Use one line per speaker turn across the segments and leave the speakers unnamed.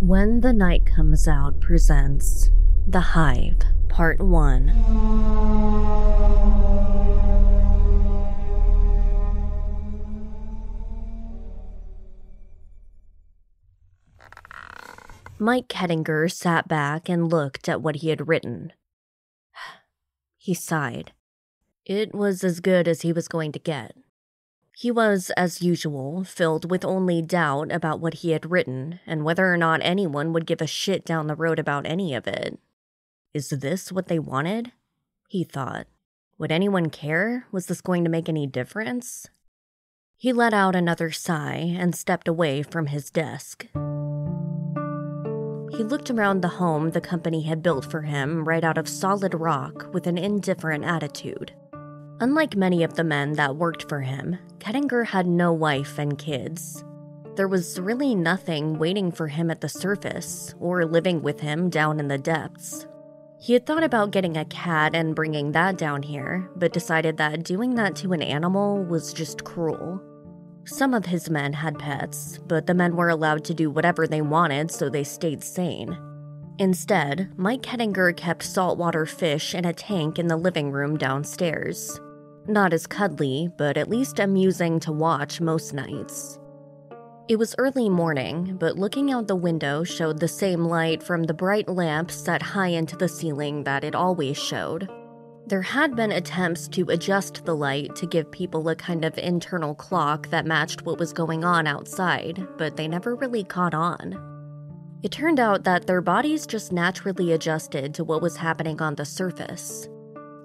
When the Night Comes Out presents The Hive, Part 1. Mike Kettinger sat back and looked at what he had written. He sighed. It was as good as he was going to get. He was, as usual, filled with only doubt about what he had written and whether or not anyone would give a shit down the road about any of it. Is this what they wanted? He thought. Would anyone care? Was this going to make any difference? He let out another sigh and stepped away from his desk. He looked around the home the company had built for him right out of solid rock with an indifferent attitude. Unlike many of the men that worked for him, Kettinger had no wife and kids. There was really nothing waiting for him at the surface or living with him down in the depths. He had thought about getting a cat and bringing that down here, but decided that doing that to an animal was just cruel. Some of his men had pets, but the men were allowed to do whatever they wanted so they stayed sane. Instead, Mike Kettinger kept saltwater fish in a tank in the living room downstairs. Not as cuddly, but at least amusing to watch most nights. It was early morning, but looking out the window showed the same light from the bright lamp set high into the ceiling that it always showed. There had been attempts to adjust the light to give people a kind of internal clock that matched what was going on outside, but they never really caught on. It turned out that their bodies just naturally adjusted to what was happening on the surface.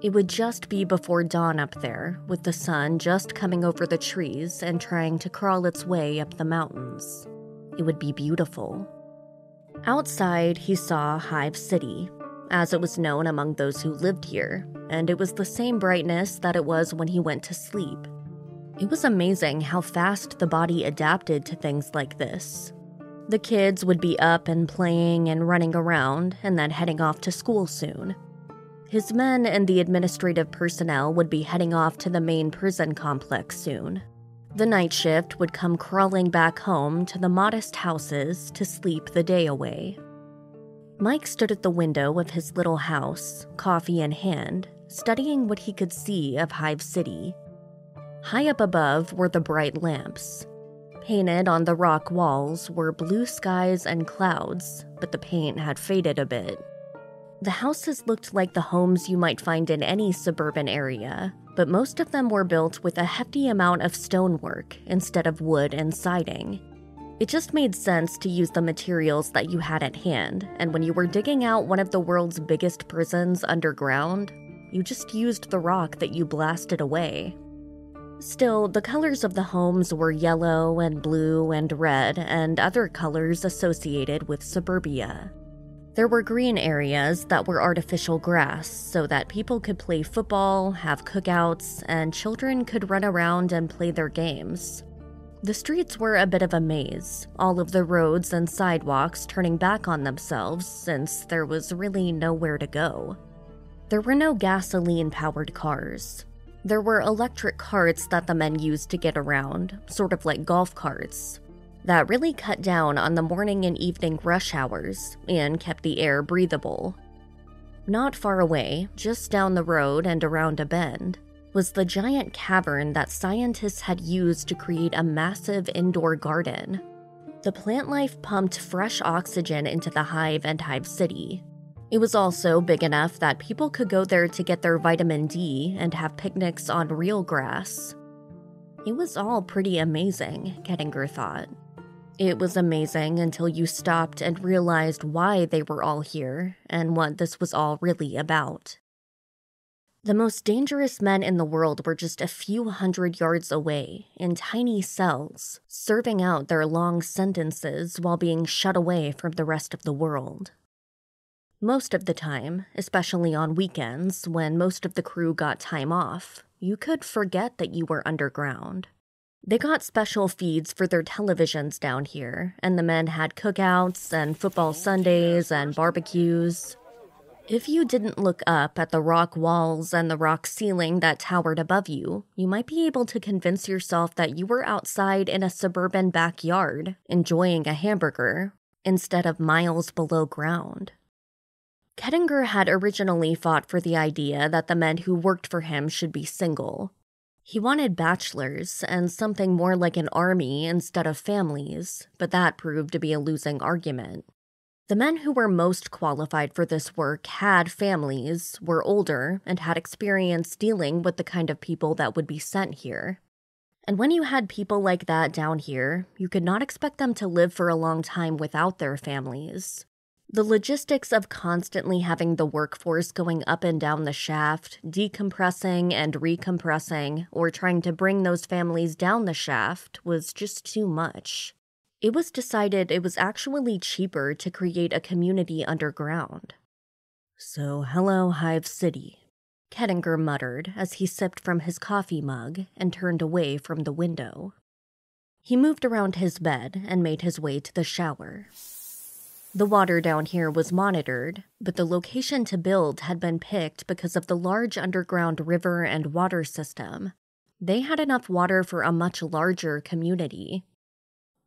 It would just be before dawn up there, with the sun just coming over the trees and trying to crawl its way up the mountains. It would be beautiful. Outside, he saw Hive City, as it was known among those who lived here, and it was the same brightness that it was when he went to sleep. It was amazing how fast the body adapted to things like this. The kids would be up and playing and running around, and then heading off to school soon. His men and the administrative personnel would be heading off to the main prison complex soon. The night shift would come crawling back home to the modest houses to sleep the day away. Mike stood at the window of his little house, coffee in hand, studying what he could see of Hive City. High up above were the bright lamps. Painted on the rock walls were blue skies and clouds, but the paint had faded a bit. The houses looked like the homes you might find in any suburban area, but most of them were built with a hefty amount of stonework instead of wood and siding. It just made sense to use the materials that you had at hand, and when you were digging out one of the world's biggest prisons underground, you just used the rock that you blasted away. Still, the colors of the homes were yellow and blue and red and other colors associated with suburbia. There were green areas that were artificial grass so that people could play football, have cookouts, and children could run around and play their games. The streets were a bit of a maze, all of the roads and sidewalks turning back on themselves since there was really nowhere to go. There were no gasoline-powered cars. There were electric carts that the men used to get around, sort of like golf carts. That really cut down on the morning and evening rush hours and kept the air breathable. Not far away, just down the road and around a bend, was the giant cavern that scientists had used to create a massive indoor garden. The plant life pumped fresh oxygen into the hive and Hive City. It was also big enough that people could go there to get their vitamin D and have picnics on real grass. It was all pretty amazing, Kettinger thought. It was amazing until you stopped and realized why they were all here and what this was all really about. The most dangerous men in the world were just a few hundred yards away, in tiny cells, serving out their long sentences while being shut away from the rest of the world. Most of the time, especially on weekends when most of the crew got time off, you could forget that you were underground. They got special feeds for their televisions down here, and the men had cookouts and football Sundays and barbecues. If you didn't look up at the rock walls and the rock ceiling that towered above you, you might be able to convince yourself that you were outside in a suburban backyard, enjoying a hamburger, instead of miles below ground. Kettinger had originally fought for the idea that the men who worked for him should be single. He wanted bachelors and something more like an army instead of families, but that proved to be a losing argument. The men who were most qualified for this work had families, were older, and had experience dealing with the kind of people that would be sent here. And when you had people like that down here, you could not expect them to live for a long time without their families. The logistics of constantly having the workforce going up and down the shaft, decompressing and recompressing, or trying to bring those families down the shaft was just too much. It was decided it was actually cheaper to create a community underground. "So, hello, Hive City," Kettinger muttered as he sipped from his coffee mug and turned away from the window. He moved around his bed and made his way to the shower. The water down here was monitored, but the location to build had been picked because of the large underground river and water system. They had enough water for a much larger community.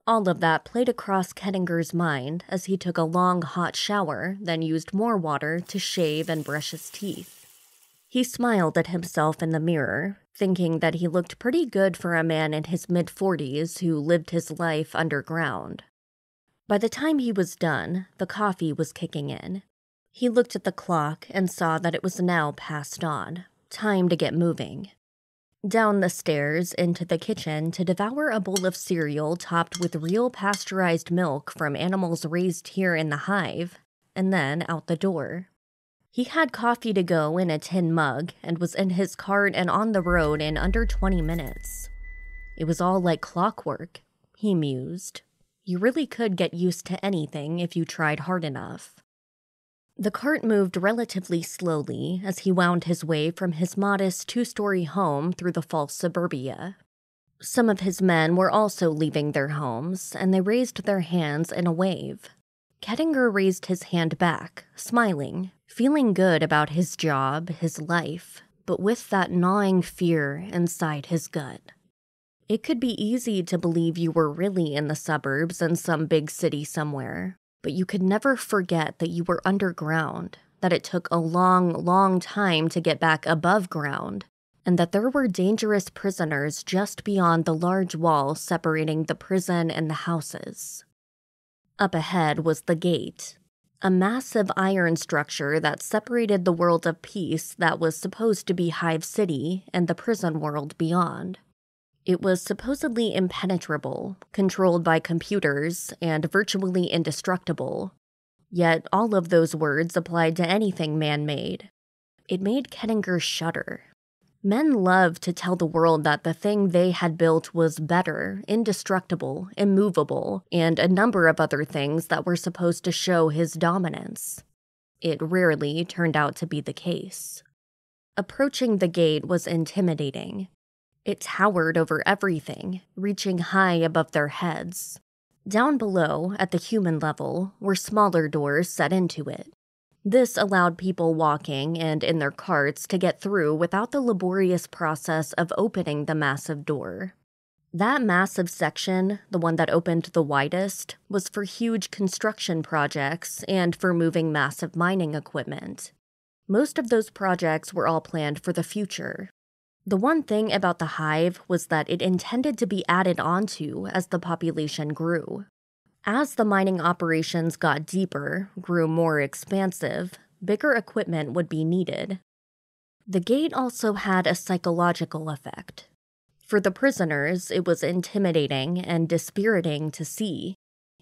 All of that played across Kettinger's mind as he took a long, hot shower, then used more water to shave and brush his teeth. He smiled at himself in the mirror, thinking that he looked pretty good for a man in his mid-40s who lived his life underground. By the time he was done, the coffee was kicking in. He looked at the clock and saw that it was now past dawn. Time to get moving. Down the stairs into the kitchen to devour a bowl of cereal topped with real pasteurized milk from animals raised here in the hive, and then out the door. He had coffee to go in a tin mug and was in his cart and on the road in under 20 minutes. It was all like clockwork, he mused. You really could get used to anything if you tried hard enough. The cart moved relatively slowly as he wound his way from his modest 2-story home through the false suburbia. Some of his men were also leaving their homes, and they raised their hands in a wave. Kettinger raised his hand back, smiling, feeling good about his job, his life, but with that gnawing fear inside his gut. It could be easy to believe you were really in the suburbs in some big city somewhere, but you could never forget that you were underground, that it took a long, long time to get back above ground, and that there were dangerous prisoners just beyond the large wall separating the prison and the houses. Up ahead was the gate, a massive iron structure that separated the world of peace that was supposed to be Hive City and the prison world beyond. It was supposedly impenetrable, controlled by computers, and virtually indestructible. Yet all of those words applied to anything man-made. It made Kettinger shudder. Men loved to tell the world that the thing they had built was better, indestructible, immovable, and a number of other things that were supposed to show his dominance. It rarely turned out to be the case. Approaching the gate was intimidating. It towered over everything, reaching high above their heads. Down below, at the human level, were smaller doors set into it. This allowed people walking and in their carts to get through without the laborious process of opening the massive door. That massive section, the one that opened the widest, was for huge construction projects and for moving massive mining equipment. Most of those projects were all planned for the future. The one thing about the hive was that it intended to be added onto as the population grew. As the mining operations got deeper, grew more expansive, bigger equipment would be needed. The gate also had a psychological effect. For the prisoners, it was intimidating and dispiriting to see.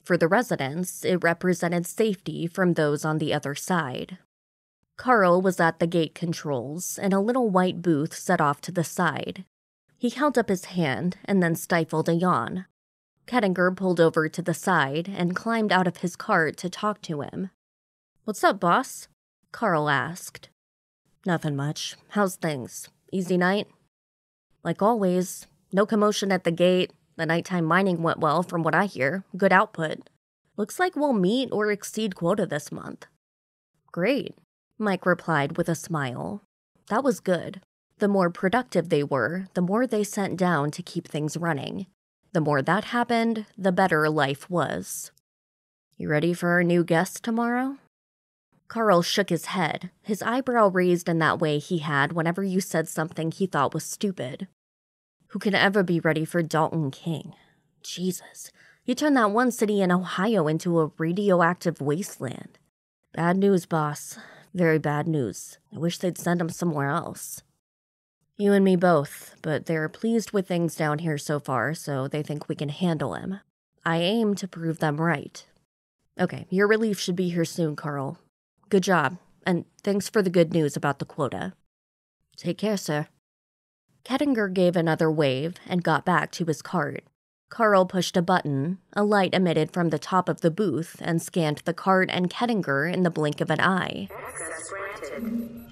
For the residents, it represented safety from those on the other side. Carl was at the gate controls in a little white booth set off to the side. He held up his hand and then stifled a yawn. Kettinger pulled over to the side and climbed out of his cart to talk to him. "What's up, boss?" Carl asked. "Nothing much. How's things? Easy night?" "Like always. No commotion at the gate. The nighttime mining went well from what I hear. Good output. Looks like we'll meet or exceed quota this month." "Great," Mike replied with a smile. That was good. The more productive they were, the more they sent down to keep things running. The more that happened, the better life was. You ready for our new guest tomorrow? Carl shook his head, his eyebrow raised in that way he had whenever you said something he thought was stupid. Who can ever be ready for Dalton King? Jesus, you turned that one city in Ohio into a radioactive wasteland. Bad news, boss. Very bad news. I wish they'd send him somewhere else. You and me both, but they're pleased with things down here so far, so they think we can handle him. I aim to prove them right. Okay, your relief should be here soon, Carl. Good job, and thanks for the good news about the quota. Take care, sir. Kettinger gave another wave and got back to his cart. Carl pushed a button, a light emitted from the top of the booth, and scanned the cart and Kettinger in the blink of an eye.
Access granted.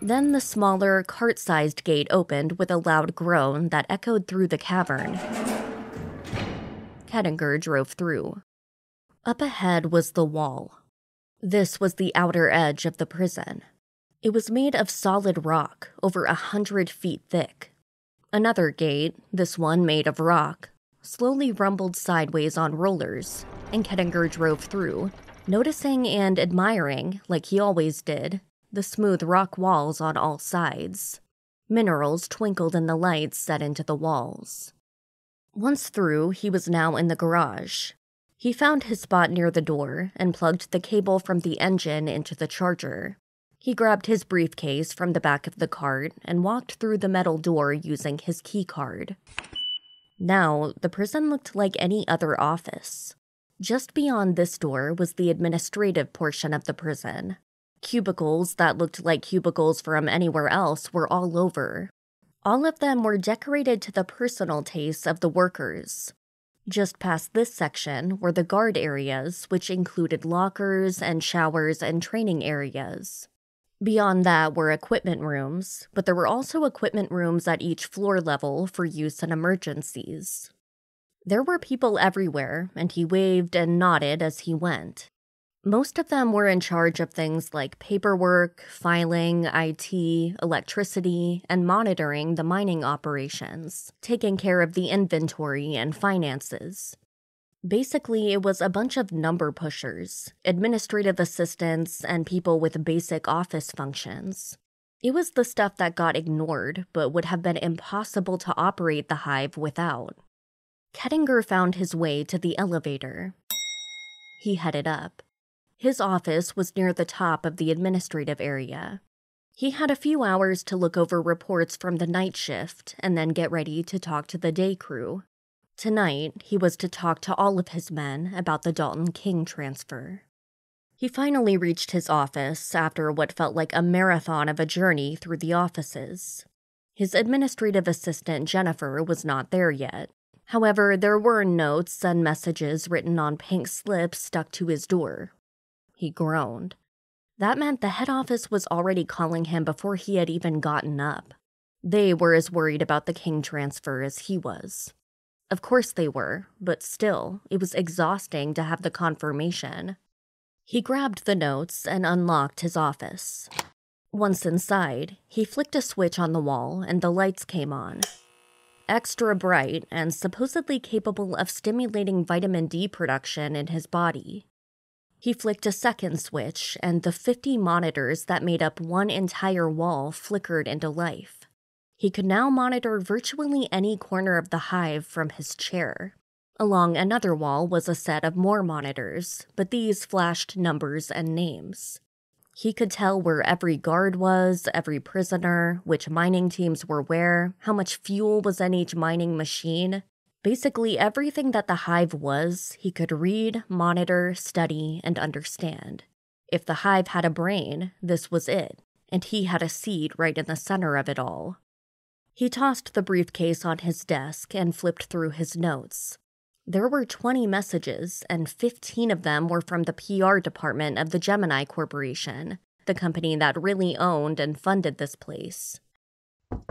Then the smaller, cart-sized gate opened with a loud groan that echoed through the cavern. Kettinger drove through. Up ahead was the wall. This was the outer edge of the prison. It was made of solid rock, over 100 feet thick. Another gate, this one made of rock, slowly rumbled sideways on rollers, and Kettinger drove through, noticing and admiring, like he always did, the smooth rock walls on all sides. Minerals twinkled in the lights set into the walls. Once through, he was now in the garage. He found his spot near the door and plugged the cable from the engine into the charger. He grabbed his briefcase from the back of the cart and walked through the metal door using his key card. Now, the prison looked like any other office. Just beyond this door was the administrative portion of the prison. Cubicles that looked like cubicles from anywhere else were all over. All of them were decorated to the personal tastes of the workers. Just past this section were the guard areas, which included lockers and showers and training areas. Beyond that were equipment rooms, but there were also equipment rooms at each floor level for use in emergencies. There were people everywhere, and he waved and nodded as he went. Most of them were in charge of things like paperwork, filing, IT, electricity, and monitoring the mining operations, taking care of the inventory and finances. Basically, it was a bunch of number pushers, administrative assistants, and people with basic office functions. It was the stuff that got ignored, but would have been impossible to operate the Hive without. Kettinger found his way to the elevator. He headed up. His office was near the top of the administrative area. He had a few hours to look over reports from the night shift and then get ready to talk to the day crew. Tonight, he was to talk to all of his men about the Dalton King transfer. He finally reached his office after what felt like a marathon of a journey through the offices. His administrative assistant, Jennifer, was not there yet. However, there were notes and messages written on pink slips stuck to his door. He groaned. That meant the head office was already calling him before he had even gotten up. They were as worried about the King transfer as he was. Of course they were, but still, it was exhausting to have the confirmation. He grabbed the notes and unlocked his office. Once inside, he flicked a switch on the wall and the lights came on. Extra bright and supposedly capable of stimulating vitamin D production in his body. He flicked a second switch, and the 50 monitors that made up one entire wall flickered into life. He could now monitor virtually any corner of the Hive from his chair. Along another wall was a set of more monitors, but these flashed numbers and names. He could tell where every guard was, every prisoner, which mining teams were where, how much fuel was in each mining machine. Basically everything that the Hive was, he could read, monitor, study, and understand. If the Hive had a brain, this was it, and he had a seat right in the center of it all. He tossed the briefcase on his desk and flipped through his notes. There were 20 messages, and 15 of them were from the PR department of the Gemini Corporation, the company that really owned and funded this place.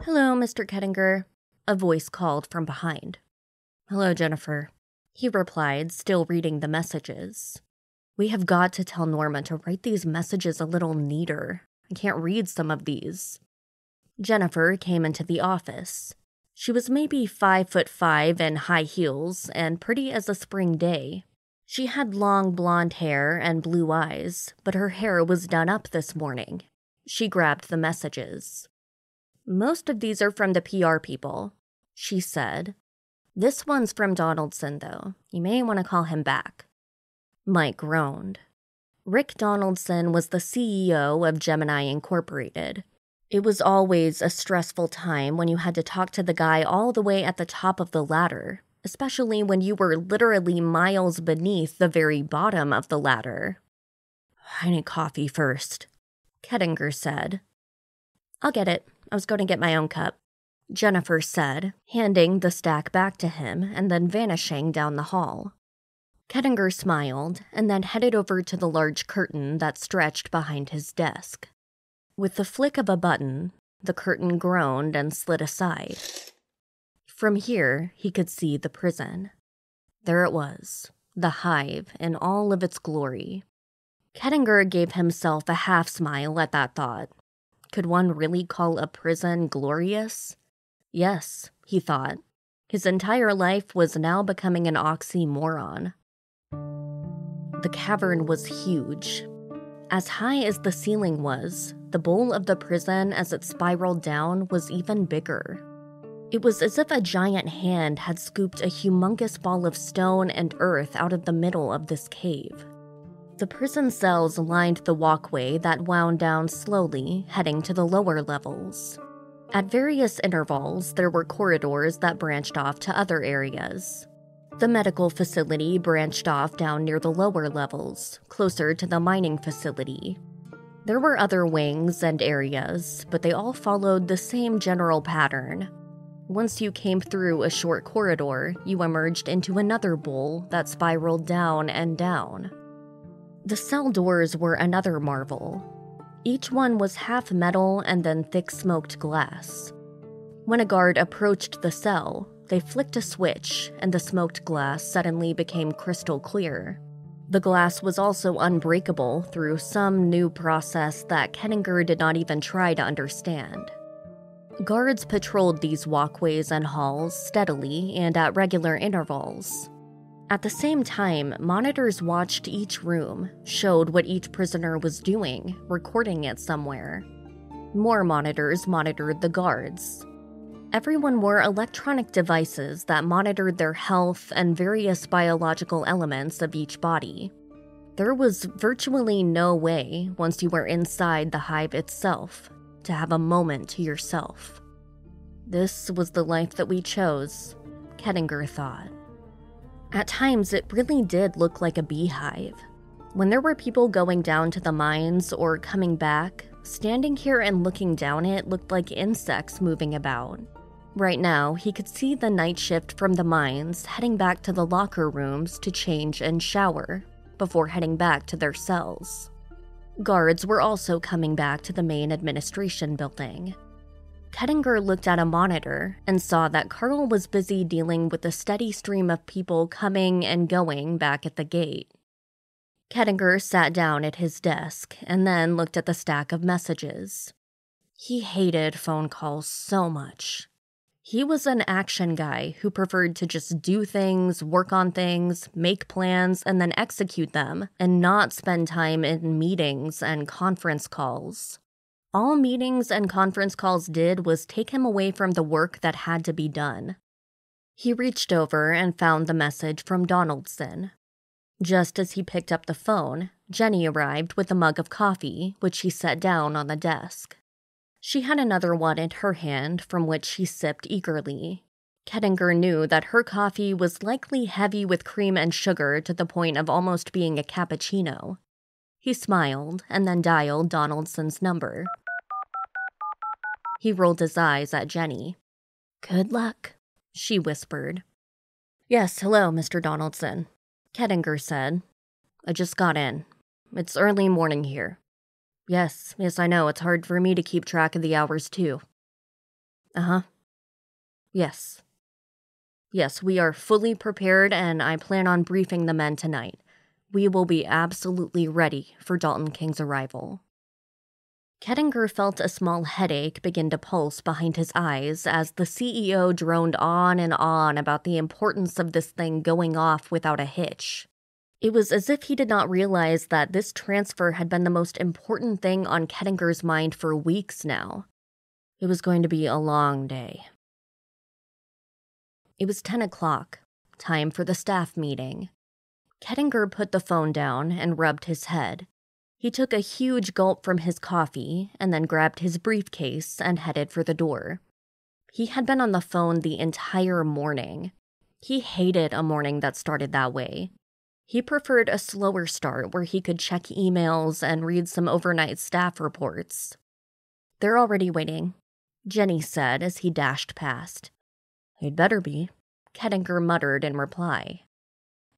"Hello, Mr. Kettinger," a voice called from behind. "Hello, Jennifer," he replied, still reading the messages. "We have got to tell Norma to write these messages a little neater. I can't read some of these." Jennifer came into the office. She was maybe 5'5" in high heels and pretty as a spring day. She had long blonde hair and blue eyes, but her hair was done up this morning. She grabbed the messages. "Most of these are from the PR people," she said. "This one's from Donaldson, though. You may want to call him back." Mike groaned. Rick Donaldson was the CEO of Gemini Incorporated. It was always a stressful time when you had to talk to the guy all the way at the top of the ladder, especially when you were literally miles beneath the very bottom of the ladder. "I need coffee first," Kettinger said. "I'll get it. I was going to get my own cup," Jennifer said, handing the stack back to him and then vanishing down the hall. Kettinger smiled and then headed over to the large curtain that stretched behind his desk. With the flick of a button, the curtain groaned and slid aside. From here, he could see the prison. There it was, the Hive in all of its glory. Kettinger gave himself a half smile at that thought. Could one really call a prison glorious? Yes, he thought. His entire life was now becoming an oxymoron. The cavern was huge. As high as the ceiling was, the bowl of the prison as it spiraled down was even bigger. It was as if a giant hand had scooped a humongous ball of stone and earth out of the middle of this cave. The prison cells lined the walkway that wound down slowly, heading to the lower levels. At various intervals, there were corridors that branched off to other areas. The medical facility branched off down near the lower levels, closer to the mining facility. There were other wings and areas, but they all followed the same general pattern. Once you came through a short corridor, you emerged into another bowl that spiraled down and down. The cell doors were another marvel. Each one was half metal and then thick smoked glass. When a guard approached the cell, they flicked a switch, and the smoked glass suddenly became crystal clear. The glass was also unbreakable through some new process that Kettinger did not even try to understand. Guards patrolled these walkways and halls steadily and at regular intervals. At the same time, monitors watched each room, showed what each prisoner was doing, recording it somewhere. More monitors monitored the guards. Everyone wore electronic devices that monitored their health and various biological elements of each body. There was virtually no way, once you were inside the Hive itself, to have a moment to yourself. This was the life that we chose, Kettinger thought. At times, it really did look like a beehive. When there were people going down to the mines or coming back, standing here and looking down it looked like insects moving about. Right now, he could see the night shift from the mines heading back to the locker rooms to change and shower, before heading back to their cells. Guards were also coming back to the main administration building. Kettinger looked at a monitor and saw that Carl was busy dealing with the steady stream of people coming and going back at the gate. Kettinger sat down at his desk and then looked at the stack of messages. He hated phone calls so much. He was an action guy who preferred to just do things, work on things, make plans, and then execute them, and not spend time in meetings and conference calls. All meetings and conference calls did was take him away from the work that had to be done. He reached over and found the message from Donaldson. Just as he picked up the phone, Jenny arrived with a mug of coffee, which he set down on the desk. She had another one in her hand, from which she sipped eagerly. Kettinger knew that her coffee was likely heavy with cream and sugar to the point of almost being a cappuccino. He smiled and then dialed Donaldson's number. He rolled his eyes at Jenny. "Good luck," she whispered. "Yes, hello, Mr. Donaldson," Kettinger said. "I just got in. It's early morning here. Yes, I know, it's hard for me to keep track of the hours, too." "Uh-huh. Yes. Yes, we are fully prepared, and I plan on briefing the men tonight. We will be absolutely ready for Dalton King's arrival." Kettinger felt a small headache begin to pulse behind his eyes as the CEO droned on and on about the importance of this thing going off without a hitch. It was as if he did not realize that this transfer had been the most important thing on Kettinger's mind for weeks now. It was going to be a long day. It was 10 o'clock, time for the staff meeting. Kettinger put the phone down and rubbed his head. He took a huge gulp from his coffee and then grabbed his briefcase and headed for the door. He had been on the phone the entire morning. He hated a morning that started that way. He preferred a slower start where he could check emails and read some overnight staff reports. "They're already waiting," Jenny said as he dashed past. "They'd better be," Kettinger muttered in reply.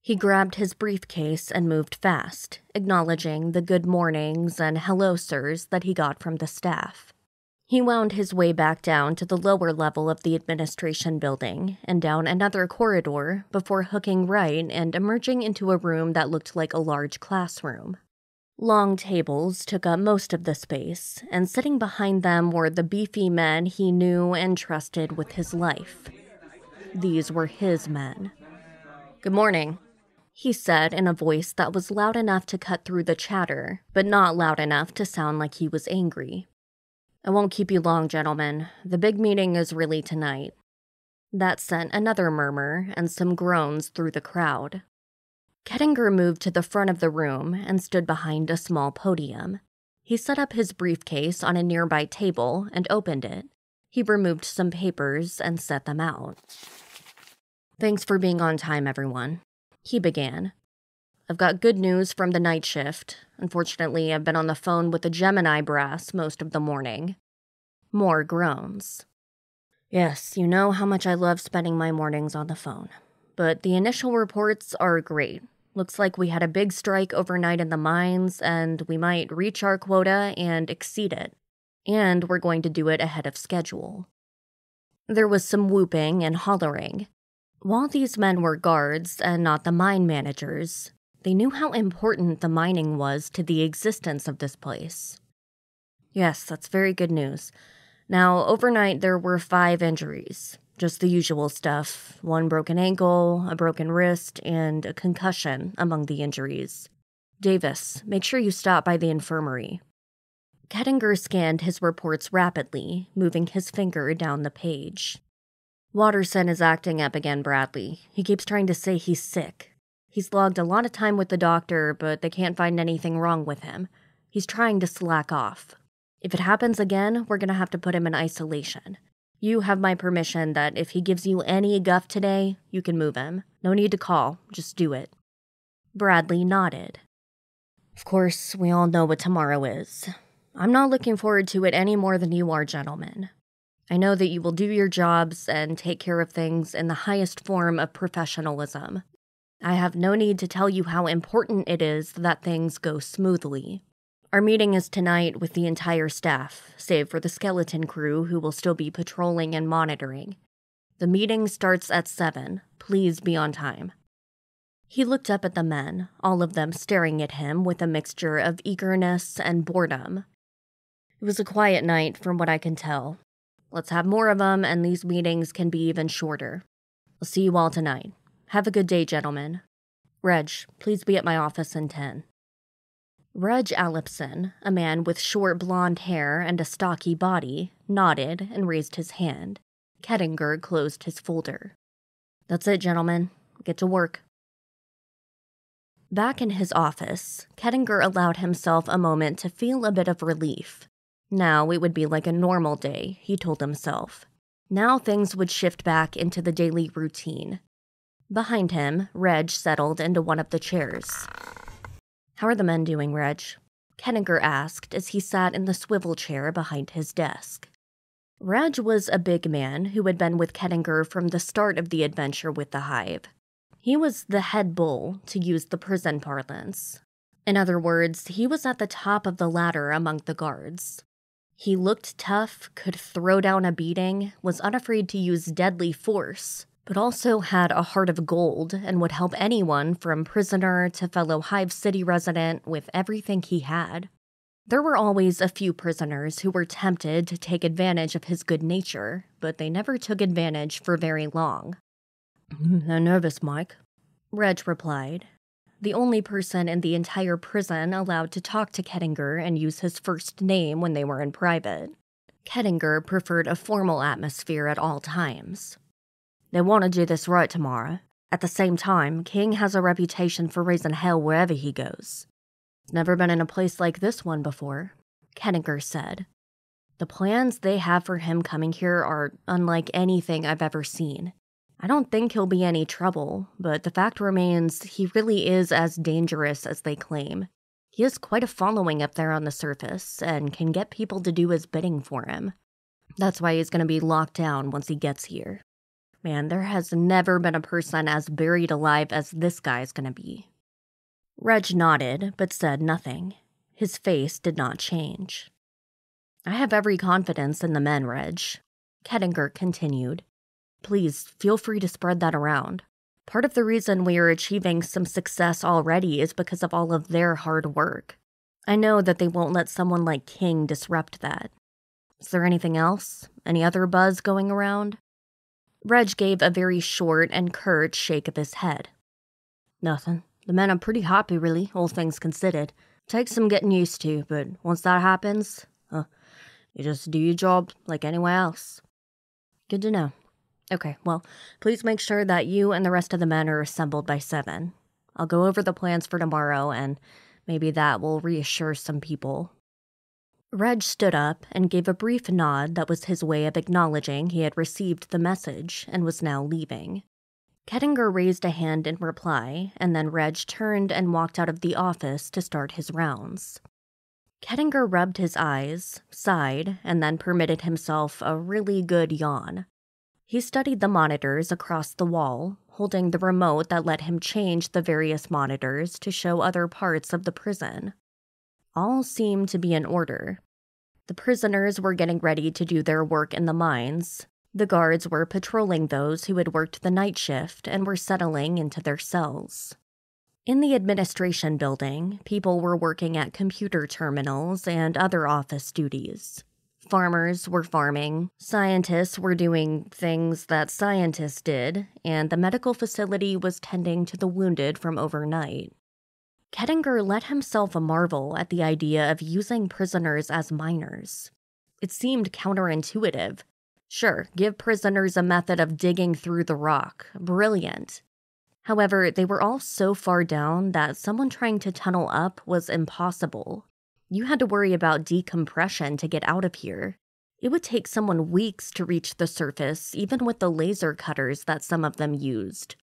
He grabbed his briefcase and moved fast, acknowledging the good mornings and hello sirs that he got from the staff. He wound his way back down to the lower level of the administration building and down another corridor before hooking right and emerging into a room that looked like a large classroom. Long tables took up most of the space, and sitting behind them were the beefy men he knew and trusted with his life. These were his men. "Good morning," he said in a voice that was loud enough to cut through the chatter, but not loud enough to sound like he was angry. "I won't keep you long, gentlemen. The big meeting is really tonight." That sent another murmur and some groans through the crowd. Kettinger moved to the front of the room and stood behind a small podium. He set up his briefcase on a nearby table and opened it. He removed some papers and set them out. "Thanks for being on time, everyone," he began. "I've got good news from the night shift. Unfortunately, I've been on the phone with the Gemini brass most of the morning." More groans. "Yes, you know how much I love spending my mornings on the phone. But the initial reports are great. Looks like we had a big strike overnight in the mines, and we might reach our quota and exceed it. And we're going to do it ahead of schedule." There was some whooping and hollering. While these men were guards and not the mine managers, they knew how important the mining was to the existence of this place. "Yes, that's very good news. Now, overnight there were 5 injuries. Just the usual stuff. 1 broken ankle, a broken wrist, and a concussion among the injuries. Davis, make sure you stop by the infirmary." Kettinger scanned his reports rapidly, moving his finger down the page. "Watterson is acting up again, Bradley. He keeps trying to say he's sick. He's logged a lot of time with the doctor, but they can't find anything wrong with him. He's trying to slack off. If it happens again, we're going to have to put him in isolation. You have my permission that if he gives you any guff today, you can move him. No need to call, just do it." Bradley nodded. "Of course, we all know what tomorrow is. I'm not looking forward to it any more than you are, gentlemen. I know that you will do your jobs and take care of things in the highest form of professionalism. I have no need to tell you how important it is that things go smoothly. Our meeting is tonight with the entire staff, save for the skeleton crew who will still be patrolling and monitoring. The meeting starts at 7. Please be on time." He looked up at the men, all of them staring at him with a mixture of eagerness and boredom. "It was a quiet night from what I can tell. Let's have more of them, and these meetings can be even shorter. I'll see you all tonight. Have a good day, gentlemen. Reg, please be at my office in 10. Reg Allipson, a man with short blonde hair and a stocky body, nodded and raised his hand. Kettinger closed his folder. "That's it, gentlemen. Get to work." Back in his office, Kettinger allowed himself a moment to feel a bit of relief. Now it would be like a normal day, he told himself. Now things would shift back into the daily routine. Behind him, Reg settled into one of the chairs. "How are the men doing, Reg?" Kettinger asked as he sat in the swivel chair behind his desk. Reg was a big man who had been with Kettinger from the start of the adventure with the Hive. He was the head bull, to use the prison parlance. In other words, he was at the top of the ladder among the guards. He looked tough, could throw down a beating, was unafraid to use deadly force, but also had a heart of gold and would help anyone from prisoner to fellow Hive City resident with everything he had. There were always a few prisoners who were tempted to take advantage of his good nature, but they never took advantage for very long. "I'm nervous, Mike," Reg replied. the only person in the entire prison allowed to talk to Kettinger and use his first name when they were in private. Kettinger preferred a formal atmosphere at all times. They want to do this right tomorrow. At the same time, King has a reputation for raising hell wherever he goes. Never been in a place like this one before, Kettinger said. The plans they have for him coming here are unlike anything I've ever seen. I don't think he'll be any trouble, but the fact remains he really is as dangerous as they claim. He has quite a following up there on the surface and can get people to do his bidding for him. That's why he's going to be locked down once he gets here. Man, there has never been a person as buried alive as this guy's going to be. Reg nodded, but said nothing. His face did not change. I have every confidence in the men, Reg, Kettinger continued. Please, feel free to spread that around. Part of the reason we are achieving some success already is because of all of their hard work. I know that they won't let someone like King disrupt that. Is there anything else? Any other buzz going around? Reg gave a very short and curt shake of his head. Nothing. The men are pretty happy, really, all things considered. Takes some getting used to, but once that happens, you just do your job like anyone else. Good to know. Okay, well, please make sure that you and the rest of the men are assembled by 7. I'll go over the plans for tomorrow, and maybe that will reassure some people. Reg stood up and gave a brief nod that was his way of acknowledging he had received the message and was now leaving. Kettinger raised a hand in reply, and then Reg turned and walked out of the office to start his rounds. Kettinger rubbed his eyes, sighed, and then permitted himself a really good yawn. He studied the monitors across the wall, holding the remote that let him change the various monitors to show other parts of the prison. All seemed to be in order. The prisoners were getting ready to do their work in the mines. The guards were patrolling those who had worked the night shift and were settling into their cells. In the administration building, people were working at computer terminals and other office duties. Farmers were farming, scientists were doing things that scientists did, and the medical facility was tending to the wounded from overnight. Kettinger let himself marvel at the idea of using prisoners as miners. It seemed counterintuitive. Sure, give prisoners a method of digging through the rock. Brilliant. However, they were all so far down that someone trying to tunnel up was impossible. You had to worry about decompression to get out of here. It would take someone weeks to reach the surface, even with the laser cutters that some of them used.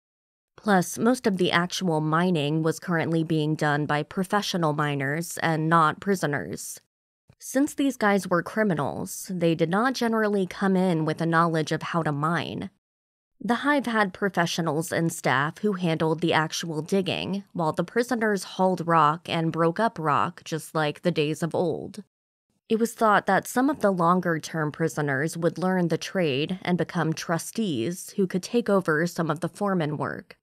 Plus, most of the actual mining was currently being done by professional miners and not prisoners. Since these guys were criminals, they did not generally come in with a knowledge of how to mine. The Hive had professionals and staff who handled the actual digging, while the prisoners hauled rock and broke up rock just like the days of old. It was thought that some of the longer-term prisoners would learn the trade and become trustees who could take over some of the foreman work.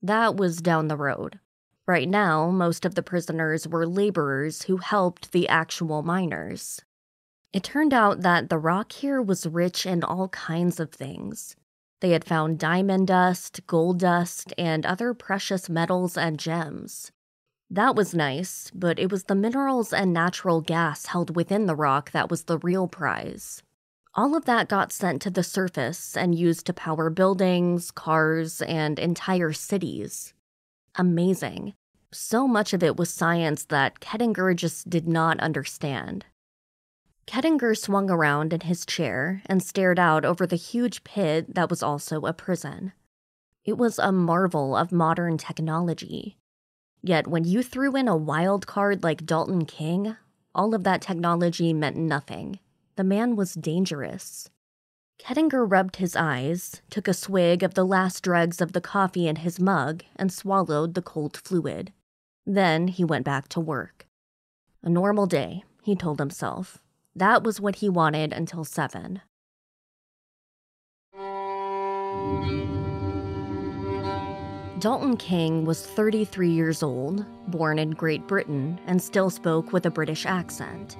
That was down the road. Right now, most of the prisoners were laborers who helped the actual miners. It turned out that the rock here was rich in all kinds of things. They had found diamond dust, gold dust, and other precious metals and gems. That was nice, but it was the minerals and natural gas held within the rock that was the real prize. All of that got sent to the surface and used to power buildings, cars, and entire cities. Amazing. So much of it was science that Kettinger just did not understand. Kettinger swung around in his chair and stared out over the huge pit that was also a prison. It was a marvel of modern technology. Yet when you threw in a wild card like Dalton King, all of that technology meant nothing. The man was dangerous. Kettinger rubbed his eyes, took a swig of the last dregs of the coffee in his mug, and swallowed the cold fluid. Then he went back to work. A normal day, he told himself. That was what he wanted until 7. Dalton King was 33 years old, born in Great Britain, and still spoke with a British accent.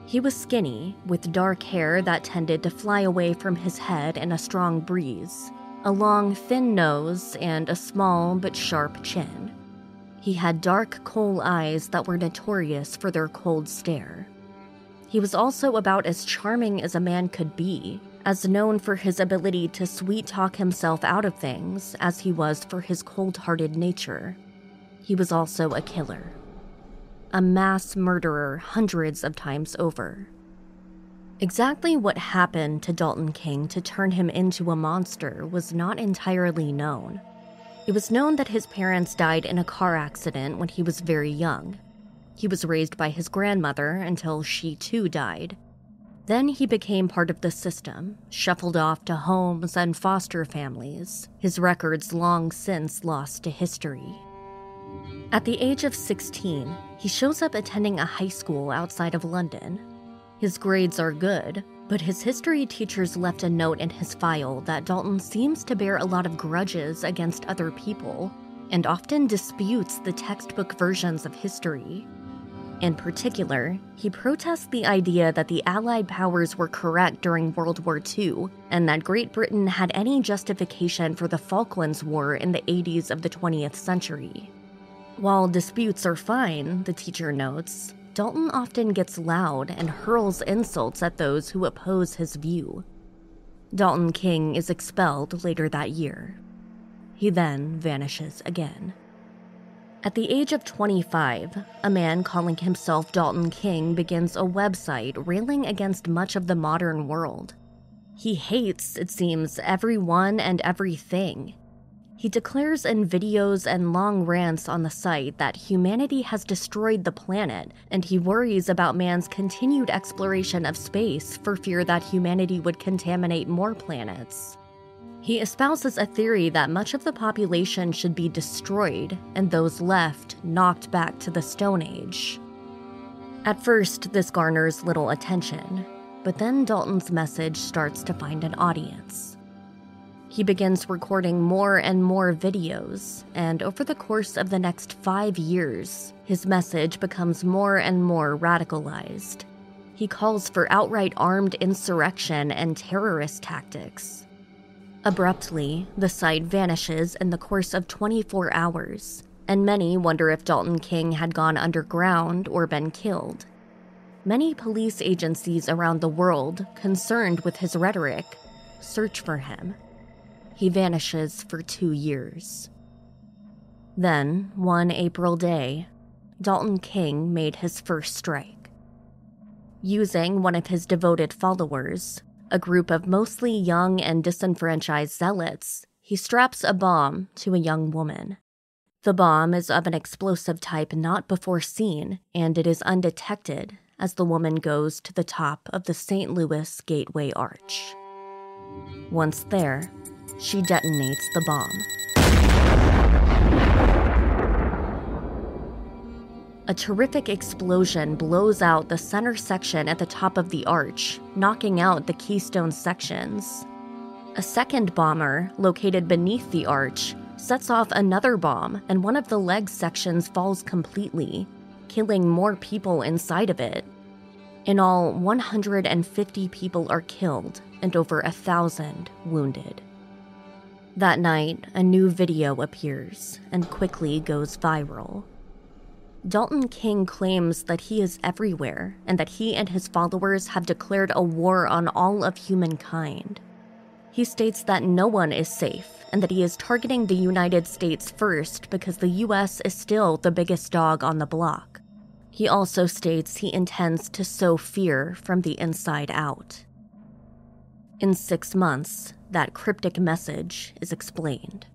He was skinny, with dark hair that tended to fly away from his head in a strong breeze, a long, thin nose, and a small but sharp chin. He had dark coal eyes that were notorious for their cold stare. He was also about as charming as a man could be, as known for his ability to sweet-talk himself out of things as he was for his cold-hearted nature. He was also a killer. A mass murderer hundreds of times over. Exactly what happened to Dalton King to turn him into a monster was not entirely known. It was known that his parents died in a car accident when he was very young. He was raised by his grandmother until she too died. Then he became part of the system, shuffled off to homes and foster families, his records long since lost to history. At the age of 16, he shows up attending a high school outside of London. His grades are good, but his history teachers left a note in his file that Dalton seems to bear a lot of grudges against other people and often disputes the textbook versions of history. In particular, he protests the idea that the Allied powers were correct during World War II and that Great Britain had any justification for the Falklands War in the 80s of the 20th century. While disputes are fine, the teacher notes, Dalton often gets loud and hurls insults at those who oppose his view. Dalton King is expelled later that year. He then vanishes again. At the age of 25, a man calling himself Dalton King begins a website railing against much of the modern world. He hates, it seems, everyone and everything. He declares in videos and long rants on the site that humanity has destroyed the planet, and he worries about man's continued exploration of space for fear that humanity would contaminate more planets. He espouses a theory that much of the population should be destroyed and those left knocked back to the Stone Age. At first, this garners little attention, but then Dalton's message starts to find an audience. He begins recording more and more videos, and over the course of the next 5 years, his message becomes more and more radicalized. He calls for outright armed insurrection and terrorist tactics. Abruptly, the site vanishes in the course of 24 hours, and many wonder if Dalton King had gone underground or been killed. Many police agencies around the world, concerned with his rhetoric, search for him. He vanishes for 2 years. Then, one April day, Dalton King made his first strike. Using one of his devoted followers, a group of mostly young and disenfranchised zealots, he straps a bomb to a young woman. The bomb is of an explosive type not before seen, and it is undetected as the woman goes to the top of the St. Louis Gateway Arch. Once there, she detonates the bomb. A terrific explosion blows out the center section at the top of the arch, knocking out the keystone sections. A second bomber, located beneath the arch, sets off another bomb, and one of the leg sections falls completely, killing more people inside of it. In all, 150 people are killed and over 1,000 wounded. That night, a new video appears and quickly goes viral. Dalton King claims that he is everywhere and that he and his followers have declared a war on all of humankind. He states that no one is safe and that he is targeting the United States first because the US is still the biggest dog on the block. He also states he intends to sow fear from the inside out. In 6 months, that cryptic message is explained.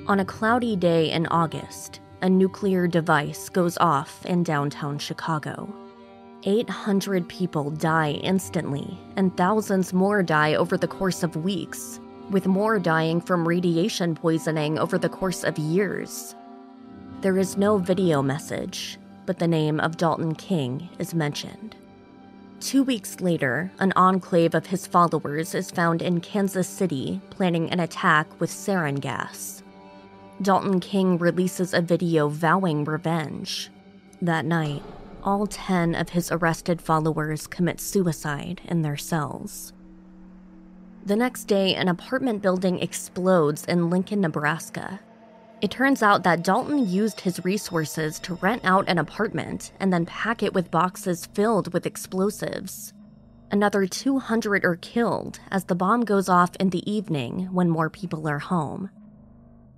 On a cloudy day in August, a nuclear device goes off in downtown Chicago. 800 people die instantly, and thousands more die over the course of weeks, with more dying from radiation poisoning over the course of years. There is no video message, but the name of Dalton King is mentioned. 2 weeks later, an enclave of his followers is found in Kansas City planning an attack with sarin gas. Dalton King releases a video vowing revenge. That night, all 10 of his arrested followers commit suicide in their cells. The next day, an apartment building explodes in Lincoln, Nebraska. It turns out that Dalton used his resources to rent out an apartment and then pack it with boxes filled with explosives. Another 200 are killed as the bomb goes off in the evening when more people are home.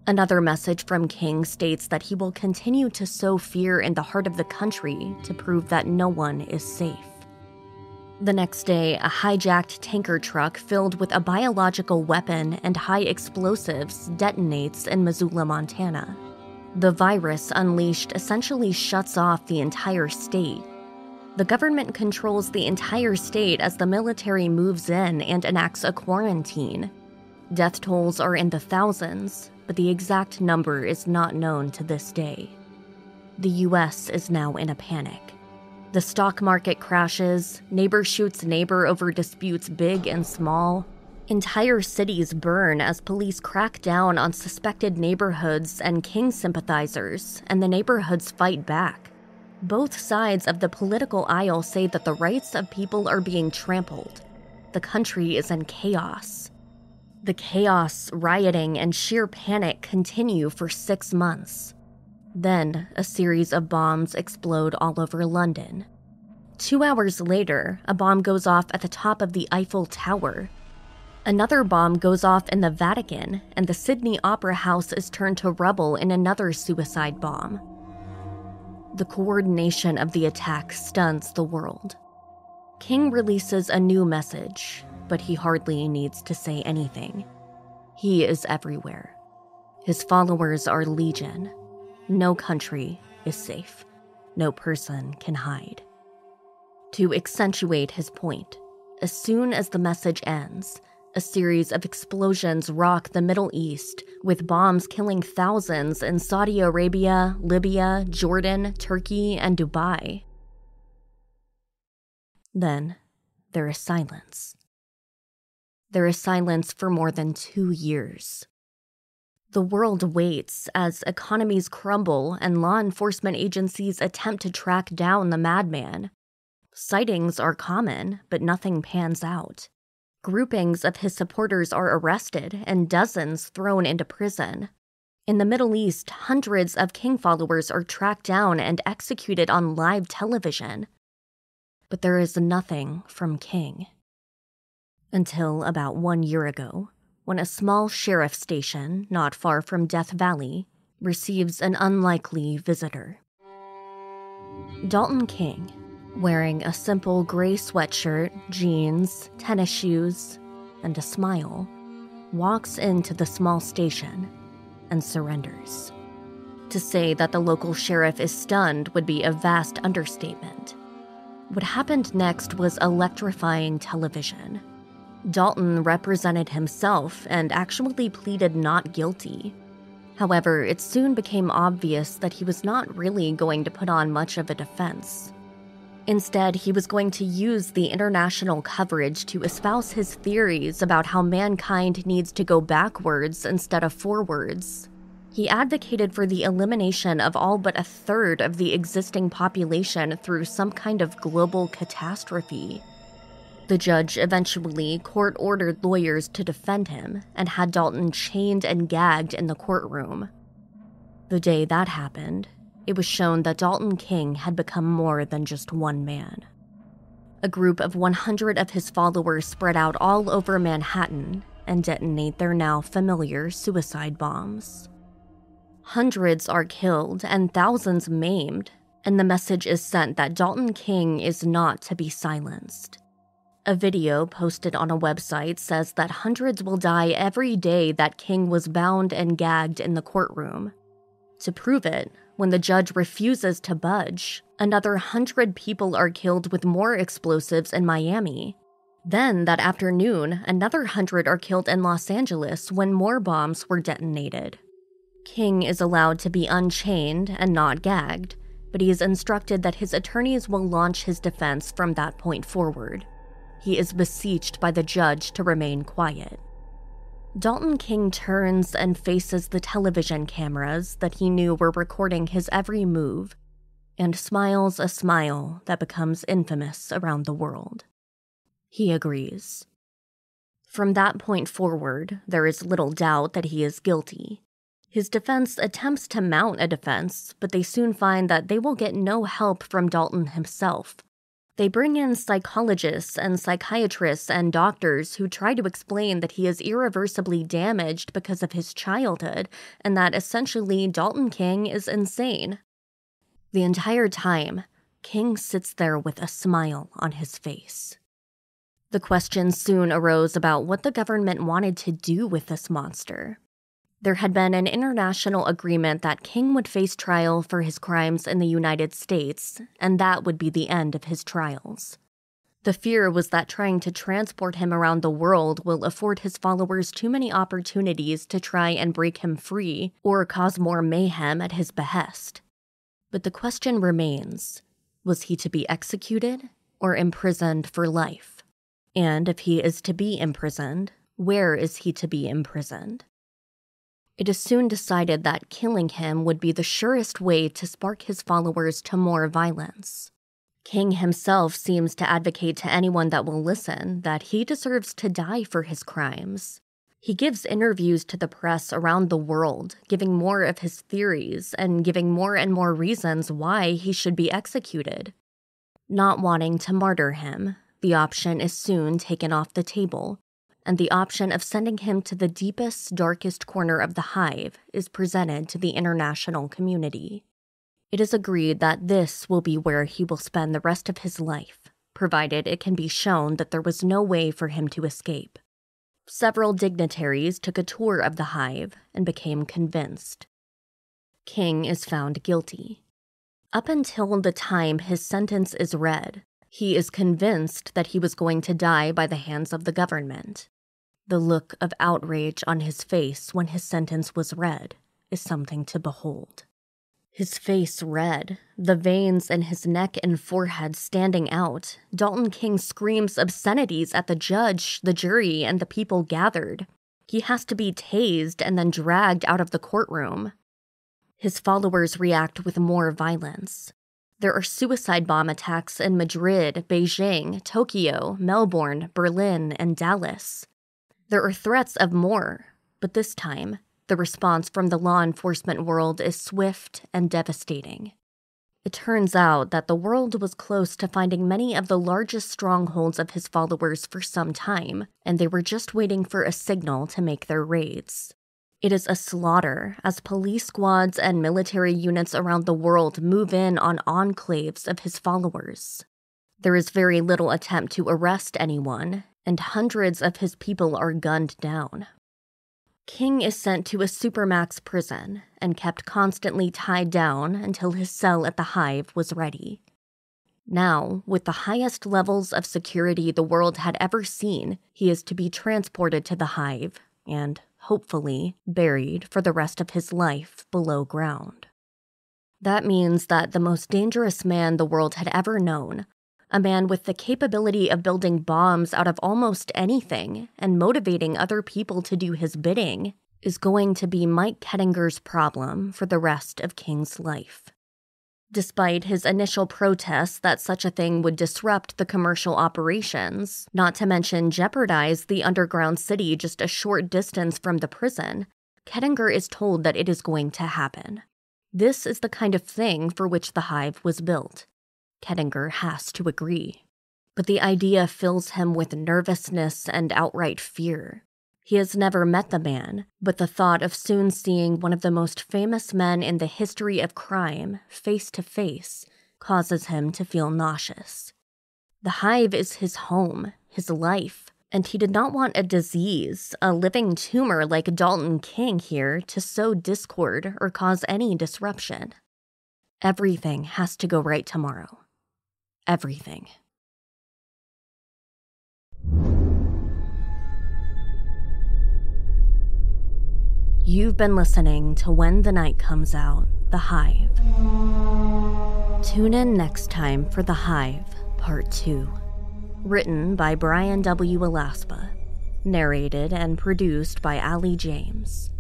Another message from King states that he will continue to sow fear in the heart of the country to prove that no one is safe. The next day, a hijacked tanker truck filled with a biological weapon and high explosives detonates in Missoula, Montana. The virus unleashed essentially shuts off the entire state. The government controls the entire state as the military moves in and enacts a quarantine. Death tolls are in the thousands, but the exact number is not known to this day. The U.S. is now in a panic. The stock market crashes, neighbor shoots neighbor over disputes big and small. Entire cities burn as police crack down on suspected neighborhoods and King sympathizers, and the neighborhoods fight back. Both sides of the political aisle say that the rights of people are being trampled. The country is in chaos. The chaos, rioting, and sheer panic continue for 6 months. Then, a series of bombs explode all over London. 2 hours later, a bomb goes off at the top of the Eiffel Tower. Another bomb goes off in the Vatican, and the Sydney Opera House is turned to rubble in another suicide bomb. The coordination of the attack stuns the world. King releases a new message, but he hardly needs to say anything. He is everywhere. His followers are legion. No country is safe. No person can hide. To accentuate his point, as soon as the message ends, a series of explosions rock the Middle East, with bombs killing thousands in Saudi Arabia, Libya, Jordan, Turkey, and Dubai. Then, there is silence. There is silence for more than 2 years. The world waits as economies crumble and law enforcement agencies attempt to track down the madman. Sightings are common, but nothing pans out. Groupings of his supporters are arrested and dozens thrown into prison. In the Middle East, hundreds of King followers are tracked down and executed on live television. But there is nothing from King. Until about 1 year ago, when a small sheriff station not far from Death Valley receives an unlikely visitor. Dalton King, wearing a simple gray sweatshirt, jeans, tennis shoes, and a smile, walks into the small station and surrenders. To say that the local sheriff is stunned would be a vast understatement. What happened next was electrifying television. Dalton represented himself and actually pleaded not guilty. However, it soon became obvious that he was not really going to put on much of a defense. Instead, he was going to use the international coverage to espouse his theories about how mankind needs to go backwards instead of forwards. He advocated for the elimination of all but a third of the existing population through some kind of global catastrophe. The judge eventually court-ordered lawyers to defend him and had Dalton chained and gagged in the courtroom. The day that happened, it was shown that Dalton King had become more than just one man. A group of 100 of his followers spread out all over Manhattan and detonate their now familiar suicide bombs. Hundreds are killed and thousands maimed, and the message is sent that Dalton King is not to be silenced. A video posted on a website says that hundreds will die every day that King was bound and gagged in the courtroom. To prove it, when the judge refuses to budge, another 100 people are killed with more explosives in Miami. Then, that afternoon, another 100 are killed in Los Angeles when more bombs were detonated. King is allowed to be unchained and not gagged, but he is instructed that his attorneys will launch his defense from that point forward. He is beseeched by the judge to remain quiet. Dalton King turns and faces the television cameras that he knew were recording his every move, and smiles a smile that becomes infamous around the world. He agrees. From that point forward, there is little doubt that he is guilty. His defense attempts to mount a defense, but they soon find that they will get no help from Dalton himself. They bring in psychologists and psychiatrists and doctors who try to explain that he is irreversibly damaged because of his childhood and that essentially Dalton King is insane. The entire time, King sits there with a smile on his face. The question soon arose about what the government wanted to do with this monster. There had been an international agreement that King would face trial for his crimes in the United States, and that would be the end of his trials. The fear was that trying to transport him around the world will afford his followers too many opportunities to try and break him free or cause more mayhem at his behest. But the question remains, was he to be executed or imprisoned for life? And if he is to be imprisoned, where is he to be imprisoned? It is soon decided that killing him would be the surest way to spark his followers to more violence. King himself seems to advocate to anyone that will listen that he deserves to die for his crimes. He gives interviews to the press around the world, giving more of his theories and giving more and more reasons why he should be executed. Not wanting to martyr him, the option is soon taken off the table, and the option of sending him to the deepest, darkest corner of the Hive is presented to the international community. It is agreed that this will be where he will spend the rest of his life, provided it can be shown that there was no way for him to escape. Several dignitaries took a tour of the Hive and became convinced. King is found guilty. Up until the time his sentence is read, he is convinced that he was going to die by the hands of the government. The look of outrage on his face when his sentence was read is something to behold. His face red, the veins in his neck and forehead standing out, Dalton King screams obscenities at the judge, the jury, and the people gathered. He has to be tased and then dragged out of the courtroom. His followers react with more violence. There are suicide bomb attacks in Madrid, Beijing, Tokyo, Melbourne, Berlin, and Dallas. There are threats of more, but this time, the response from the law enforcement world is swift and devastating. It turns out that the world was close to finding many of the largest strongholds of his followers for some time, and they were just waiting for a signal to make their raids. It is a slaughter as police squads and military units around the world move in on enclaves of his followers. There is very little attempt to arrest anyone, and hundreds of his people are gunned down. King is sent to a supermax prison and kept constantly tied down until his cell at the Hive was ready. Now, with the highest levels of security the world had ever seen, he is to be transported to the Hive and, hopefully, buried for the rest of his life below ground. That means that the most dangerous man the world had ever known, a man with the capability of building bombs out of almost anything and motivating other people to do his bidding, is going to be Mike Kettinger's problem for the rest of King's life. Despite his initial protests that such a thing would disrupt the commercial operations, not to mention jeopardize the underground city just a short distance from the prison, Kettinger is told that it is going to happen. This is the kind of thing for which the Hive was built. Kettinger has to agree. But the idea fills him with nervousness and outright fear. He has never met the man, but the thought of soon seeing one of the most famous men in the history of crime face to face causes him to feel nauseous. The Hive is his home, his life, and he did not want a disease, a living tumor like Dalton King here, to sow discord or cause any disruption. Everything has to go right tomorrow. Everything. You've been listening to When the Night Comes Out, The Hive. Tune in next time for The Hive, Part 2. Written by Brian W. Alaspa. Narrated and produced by Ali James.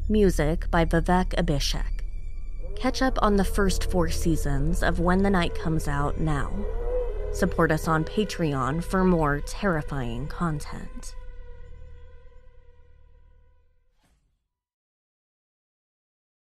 Music by Vivek Abhishek. Catch up on the first 4 seasons of When the Night Comes Out now. Support us on Patreon for more terrifying content.